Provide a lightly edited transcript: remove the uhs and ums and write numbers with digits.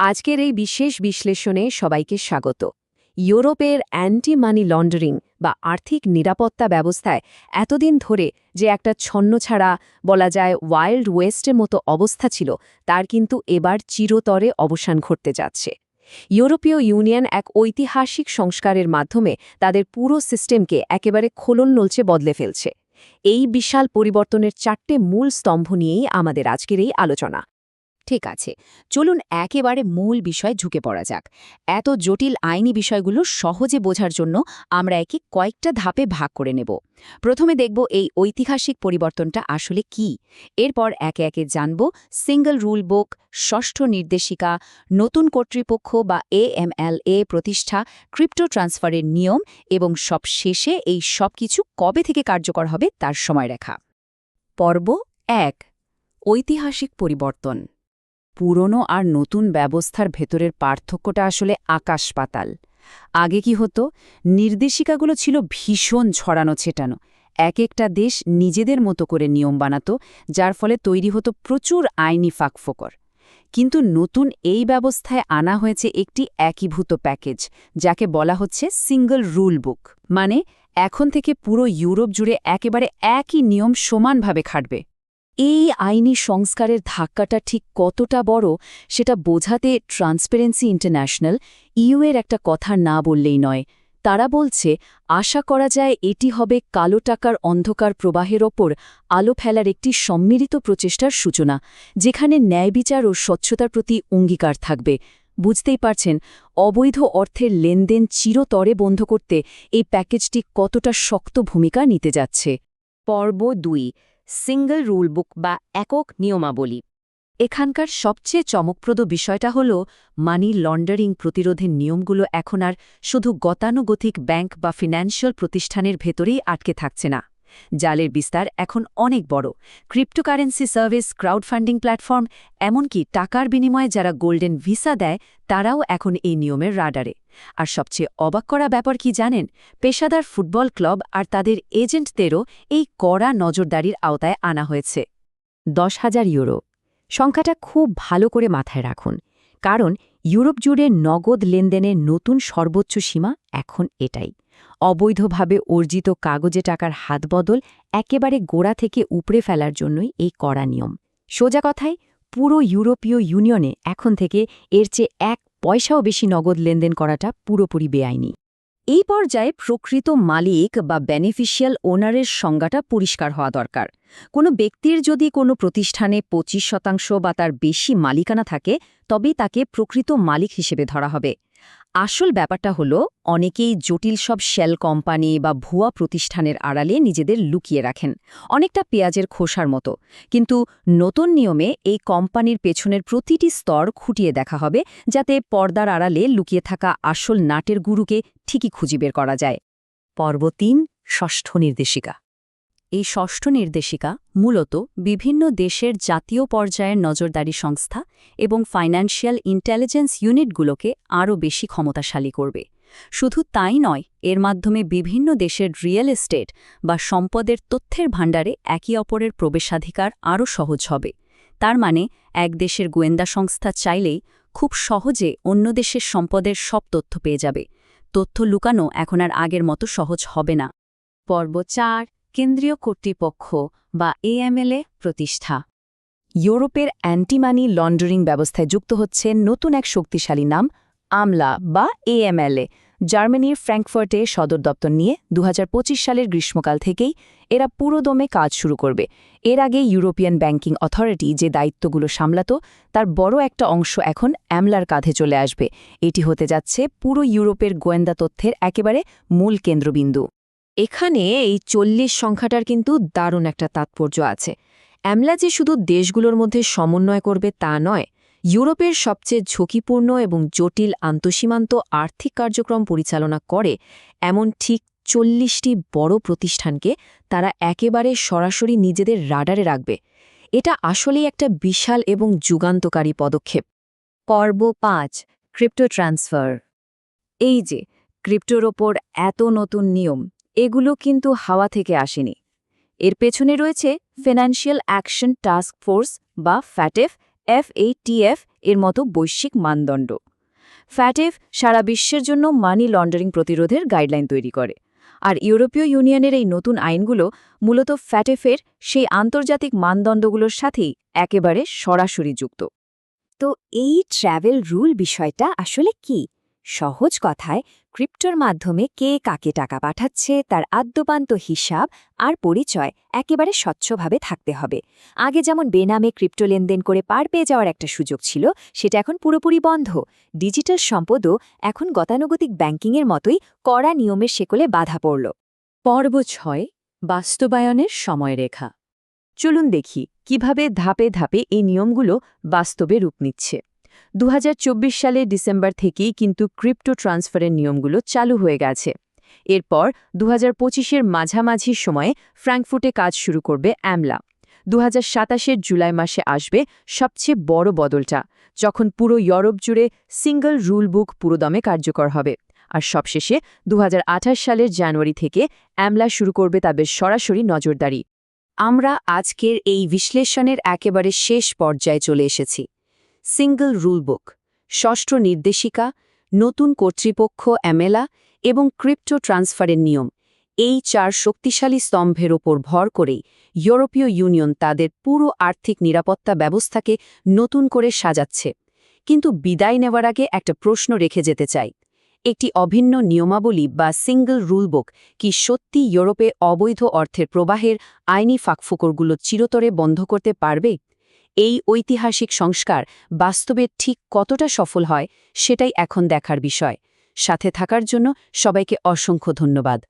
আজকের এই বিশেষ বিশ্লেষণে সবাইকে স্বাগত। ইউরোপের অ্যান্টি মানি লন্ডারিং বা আর্থিক নিরাপত্তা ব্যবস্থায় এতদিন ধরে যে একটা ছন্নছাড়া বলা যায় ওয়াইল্ড ওয়েস্টের মতো অবস্থা ছিল, তার কিন্তু এবার চিরতরে অবসান ঘটতে যাচ্ছে। ইউরোপীয় ইউনিয়ন এক ঐতিহাসিক সংস্কারের মাধ্যমে তাদের পুরো সিস্টেমকে একেবারে খোলনলচে বদলে ফেলছে। এই বিশাল পরিবর্তনের 4টে মূল স্তম্ভ নিয়েই আমাদের আজকের এই আলোচনা। ঠিক আছে, চলুন একেবারে মূল বিষয় ঝুঁকে পড়া যাক। এত জটিল আইনি বিষয়গুলো সহজে বোঝার জন্য আমরা একে কয়েকটা ধাপে ভাগ করে নেব। প্রথমে দেখব এই ঐতিহাসিক পরিবর্তনটা আসলে কি। এরপর একে একে জানব সিঙ্গল রুল বুক, ষষ্ঠ নির্দেশিকা, নতুন কর্তৃপক্ষ বা AMLA প্রতিষ্ঠা, ক্রিপ্টো ট্রান্সফারের নিয়ম এবং সবশেষে এই সব কিছু কবে থেকে কার্যকর হবে তার সময়রেখা। পর্ব 1, ঐতিহাসিক পরিবর্তন। পুরনো আর নতুন ব্যবস্থার ভেতরের পার্থক্যটা আসলে আকাশ পাতাল। আগে কি হতো, নির্দেশিকাগুলো ছিল ভীষণ ছড়ানো ছেটানো। এক একটা দেশ নিজেদের মতো করে নিয়ম বানাতো, যার ফলে তৈরি হতো প্রচুর আইনি ফাঁকফোকর। কিন্তু নতুন এই ব্যবস্থায় আনা হয়েছে একটি একীভূত প্যাকেজ, যাকে বলা হচ্ছে সিঙ্গল রুল বুক। মানে এখন থেকে পুরো ইউরোপ জুড়ে একেবারে একই নিয়ম সমানভাবে খাটবে। এই আইনি সংস্কারের ধাক্কাটা ঠিক কতটা বড় সেটা বোঝাতে ট্রান্সপারেন্সি ইন্টারন্যাশনাল এর একটা কথা না বললেই নয়। তারা বলছে, আশা করা যায় এটি হবে কালো টাকার অন্ধকার প্রবাহের ওপর আলো ফেলার একটি সম্মিলিত প্রচেষ্টার সূচনা, যেখানে ন্যায়বিচার ও স্বচ্ছতার প্রতি অঙ্গীকার থাকবে। বুঝতেই পারছেন, অবৈধ অর্থের লেনদেন চিরতরে বন্ধ করতে এই প্যাকেজটি কতটা শক্ত ভূমিকা নিতে যাচ্ছে। পর্ব 2, সিঙ্গল রুল বুক বা একক নিয়মাবলী। এখানকার সবচেয়ে চমকপ্রদ বিষয়টা হল মানি লন্ডারিং প্রতিরোধের নিয়মগুলো এখন আর শুধু গতানুগতিক ব্যাংক বা ফিন্যান্সিয়াল প্রতিষ্ঠানের ভেতরেই আটকে থাকছে না। জালের বিস্তার এখন অনেক বড়। ক্রিপ্টোকারেন্সি সার্ভিস, ক্রাউডফান্ডিং প্ল্যাটফর্ম, এমনকি টাকার বিনিময়ে যারা গোল্ডেন ভিসা দেয় তারাও এখন এই নিয়মের রাডারে। আর সবচেয়ে অবাক করা ব্যাপার কি জানেন, পেশাদার ফুটবল ক্লাব আর তাদের এজেন্টদেরও এই কড়া নজরদারির আওতায় আনা হয়েছে। 10,000 ইউরো সংখ্যাটা খুব ভালো করে মাথায় রাখুন, কারণ ইউরোপ জুড়ে নগদ লেনদেনের নতুন সর্বোচ্চ সীমা এখন এটাই। অবৈধভাবে অর্জিত কাগজে টাকার হাতবদল একেবারে গোড়া থেকে উপড়ে ফেলার জন্যই এই কড়া নিয়ম। সোজা কথায়, পুরো ইউরোপীয় ইউনিয়নে এখন থেকে এর চেয়ে 1 পয়সাও বেশি নগদ লেনদেন করাটা পুরোপুরি বেআইনি। এই পর্যায়ে প্রকৃত মালিক বা বেনিফিশিয়াল ওনারের সংজ্ঞাটা পরিষ্কার হওয়া দরকার। কোনো ব্যক্তির যদি কোনো প্রতিষ্ঠানে 25% বা তার বেশি মালিকানা থাকে, তবেই তাকে প্রকৃত মালিক হিসেবে ধরা হবে। আসল ব্যাপারটা হলো, অনেকেই জটিল সব শেল কোম্পানি বা ভুয়া প্রতিষ্ঠানের আড়ালে নিজেদের লুকিয়ে রাখেন, অনেকটা পেঁয়াজের খোসার মতো। কিন্তু নতুন নিয়মে এই কোম্পানির পেছনের প্রতিটি স্তর খুঁটিয়ে দেখা হবে, যাতে পর্দার আড়ালে লুকিয়ে থাকা আসল নাটের গুরুকে ঠিকই খুঁজে বের করা যায়। পর্ব 3, ষষ্ঠ নির্দেশিকা। এই ষষ্ঠ নির্দেশিকা মূলত বিভিন্ন দেশের জাতীয় পর্যায়ের নজরদারি সংস্থা এবং ফাইন্যান্সিয়াল ইন্টেলিজেন্স ইউনিটগুলোকে আরও বেশি ক্ষমতাশালী করবে। শুধু তাই নয়, এর মাধ্যমে বিভিন্ন দেশের রিয়েল এস্টেট বা সম্পদের তথ্যের ভাণ্ডারে একে অপরের প্রবেশাধিকার আরও সহজ হবে। তার মানে এক দেশের গোয়েন্দা সংস্থা চাইলেই খুব সহজে অন্য দেশের সম্পদের সব তথ্য পেয়ে যাবে। তথ্য লুকানো এখন আর আগের মতো সহজ হবে না। পর্ব 4, কেন্দ্রীয় কর্তৃপক্ষ বা AMLA প্রতিষ্ঠা। ইউরোপের অ্যান্টি মানি লন্ডারিং ব্যবস্থায় যুক্ত হচ্ছে নতুন এক শক্তিশালী নাম, আমলা বা AMLA। জার্মানির ফ্র্যাঙ্কফার্টে সদর দপ্তর নিয়ে 2025 সালের গ্রীষ্মকাল থেকেই এরা পুরোদমে কাজ শুরু করবে। এর আগে ইউরোপিয়ান ব্যাংকিং অথরিটি যে দায়িত্বগুলো সামলাত, তার বড় একটা অংশ এখন আমলার কাঁধে চলে আসবে। এটি হতে যাচ্ছে পুরো ইউরোপের গোয়েন্দা তথ্যের একেবারে মূল কেন্দ্রবিন্দু। এখানে এই 40 সংখ্যাটার কিন্তু দারুণ একটা তাৎপর্য আছে। আমলা যে শুধু দেশগুলোর মধ্যে সমন্বয় করবে তা নয়, ইউরোপের সবচেয়ে ঝুঁকিপূর্ণ এবং জটিল আন্তঃসীমান্ত আর্থিক কার্যক্রম পরিচালনা করে এমন ঠিক 40টি বড় প্রতিষ্ঠানকে তারা একেবারে সরাসরি নিজেদের রাডারে রাখবে। এটা আসলেই একটা বিশাল এবং যুগান্তকারী পদক্ষেপ। পর্ব 5, ক্রিপ্টো ট্রান্সফার। এই যে ক্রিপ্টোর ওপর এত নতুন নিয়ম, এগুলো কিন্তু হাওয়া থেকে আসেনি। এর পেছনে রয়েছে ফিনান্সিয়াল অ্যাকশন টাস্ক ফোর্স বা FATF FATF এর মতো বৈশ্বিক মানদণ্ড। FATF সারা বিশ্বের জন্য মানি লন্ডারিং প্রতিরোধের গাইডলাইন তৈরি করে, আর ইউরোপীয় ইউনিয়নের এই নতুন আইনগুলো মূলত FATF-এর সেই আন্তর্জাতিক মানদণ্ডগুলোর সাথেই একেবারে সরাসরি যুক্ত। তো এই ট্র্যাভেল রুল বিষয়টা আসলে কি? সহজ কথায়, ক্রিপ্টোর মাধ্যমে কে কাকে টাকা পাঠাচ্ছে তার আদ্যোপান্ত হিসাব আর পরিচয় একেবারে স্বচ্ছভাবে থাকতে হবে। আগে যেমন বেনামে ক্রিপ্টো লেনদেন করে পার পেয়ে যাওয়ার একটা সুযোগ ছিল, সেটা এখন পুরোপুরি বন্ধ। ডিজিটাল সম্পদও এখন গতানুগতিক ব্যাংকিংয়ের মতোই কড়া নিয়মের শেকলে বাধা পড়ল। পর্ব ৬, বাস্তবায়নের সময়রেখা। চলুন দেখি কিভাবে ধাপে ধাপে এই নিয়মগুলো বাস্তবে রূপ নিচ্ছে। 2024 সালের ডিসেম্বর থেকেই কিন্তু ক্রিপ্টো ট্রান্সফারের নিয়মগুলো চালু হয়ে গেছে। এরপর 2025-এর মাঝামাঝি সময়ে ফ্র্যাঙ্কফুর্টে কাজ শুরু করবে অ্যামলা। 2027-এর জুলাই মাসে আসবে সবচেয়ে বড় বদলটা, যখন পুরো ইউরোপ জুড়ে সিঙ্গল রুল বুক পুরোদমে কার্যকর হবে। আর সবশেষে 2028 সালের জানুয়ারি থেকে অ্যামলা শুরু করবে তাদের সরাসরি নজরদারি। আমরা আজকের এই বিশ্লেষণের একেবারে শেষ পর্যায়ে চলে এসেছি। সিঙ্গল রুল বুক, ষষ্ঠ নির্দেশিকা, নতুন কর্তৃপক্ষ অ্যামেলা এবং ক্রিপ্টো ট্রান্সফারের নিয়ম, এই 4 শক্তিশালী স্তম্ভের ওপর ভর করেই ইউরোপীয় ইউনিয়ন তাদের পুরো আর্থিক নিরাপত্তা ব্যবস্থাকে নতুন করে সাজাচ্ছে। কিন্তু বিদায় নেওয়ার আগে একটা প্রশ্ন রেখে যেতে চাই। একটি অভিন্ন নিয়মাবলী বা সিঙ্গল রুল বুক কি সত্যি ইউরোপে অবৈধ অর্থের প্রবাহের আইনি ফাঁকফোকরগুলো চিরতরে বন্ধ করতে পারবে? এই ঐতিহাসিক সংস্কার বাস্তবে ঠিক কতটা সফল হয়, সেটাই এখন দেখার বিষয়। সাথে থাকার জন্য সবাইকে অসংখ্য ধন্যবাদ।